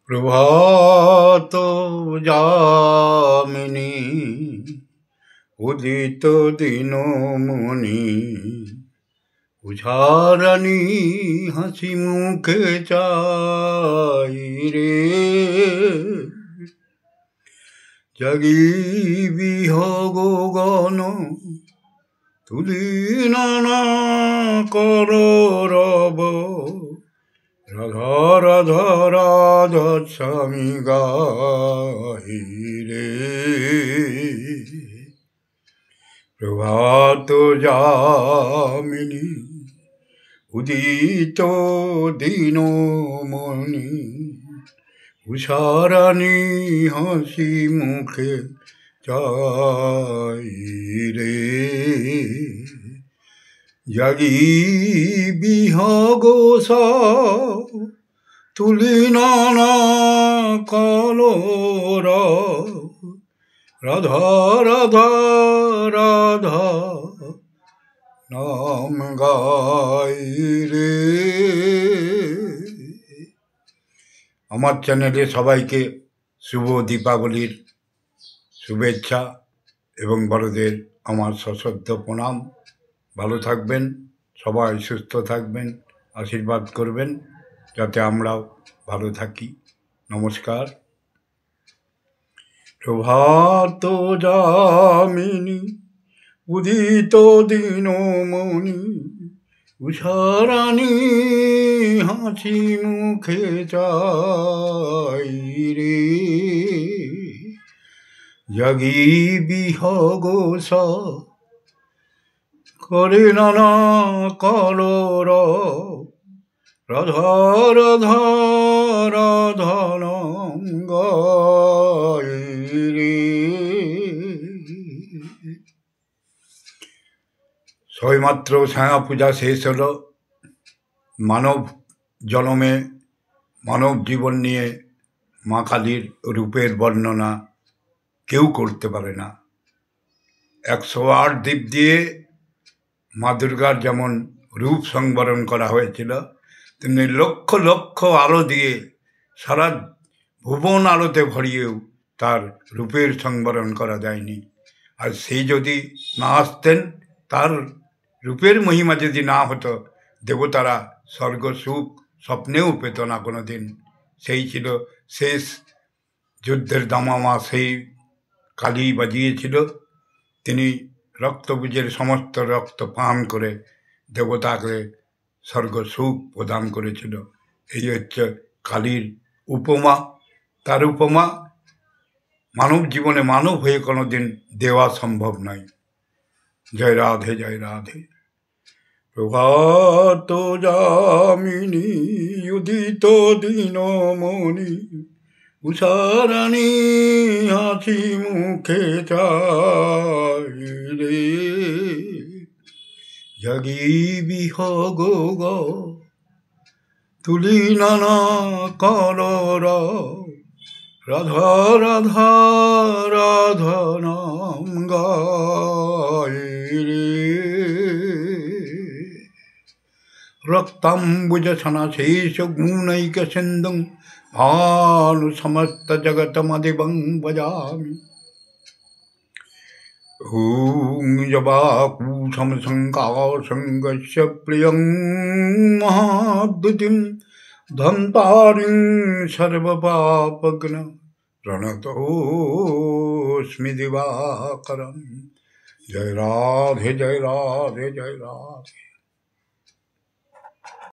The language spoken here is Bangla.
প্রভাত যামিনী উদিত দিনমণি উঝারানি হাসি মুখে চাই রে জাগি বিহগ গণ তুলি নানা কর রব রাধা রাধা রাধা স্বামী গাই রে প্রভাত যামিনী উদিত দিনমণি উষারানি হাসি মুখে চাই রে জাগি বিহগ তুলি নানা কলর রাধা রাধা রাধা নাম গাই রে। আমার চ্যানেলে সবাইকে শুভ দীপাবলির শুভেচ্ছা এবং বড়দের আমার সশ্রদ্ধ প্রণাম। ভালো থাকবেন, সবাই সুস্থ থাকবেন, আশীর্বাদ করবেন যাতে আমরাও ভালো থাকি। নমস্কার। প্রভাত যামিনী উদিত দিনমণি উষারানি হাসি মুখে চাই রে জাগি বিহগ করে নানা কলর রাধা রাধা রাধা নাম গাই রে। সবেমাত্র ছায়া পূজা শেষ হলো। মানব জন্মে মানব জীবন নিয়ে মা কালীর রূপের বর্ণনা কেউ করতে পারে না। 108 দ্বীপ দিয়ে মা দুর্গার যেমন রূপ সংবরণ করা হয়েছিল, তেমনি লক্ষ লক্ষ আলো দিয়ে সারা ভুবন আলোতে ভরিয়েও তার রূপের সংবরণ করা যায়নি। আর সেই যদি না আসতেন, তার রূপের মহিমা যদি না হতো, দেবতারা স্বর্গ সুখ স্বপ্নেও পেত না কোনো দিন। সেই ছিল শেষ যুদ্ধের দামামা, সেই কালী বাজিয়েছিল। তিনি রক্তবীজের সমস্ত রক্ত পান করে দেবতাকে স্বর্গ সুখ প্রদান করেছিল। এই হচ্ছে কালীর উপমা। তার উপমা মানব জীবনে মানব হয়ে কোনোদিন দেওয়া সম্ভব নয়। জয় রাধে, জয় রাধে। প্রভাত যামিনী উদিত দিনমণি উষারানি হাসি মুখে চাই রে জাগি বিহগ তুলি নানা কলর রাধা রাধা রাধা নাম গাই রে রক্তাম্বুজ সনশেষ গুণৈক সিন্ধুং ভানু সমস্ত জগতমদিবং ভজামি। ॐ जवाकुशं शङ्कासङ्गस्य प्रियं महाद्युतिं धन्तारिं सर्वपापघ्न प्रणतोऽस्मि दिवाकरं। जय राधे, जय राधे, जय राधे।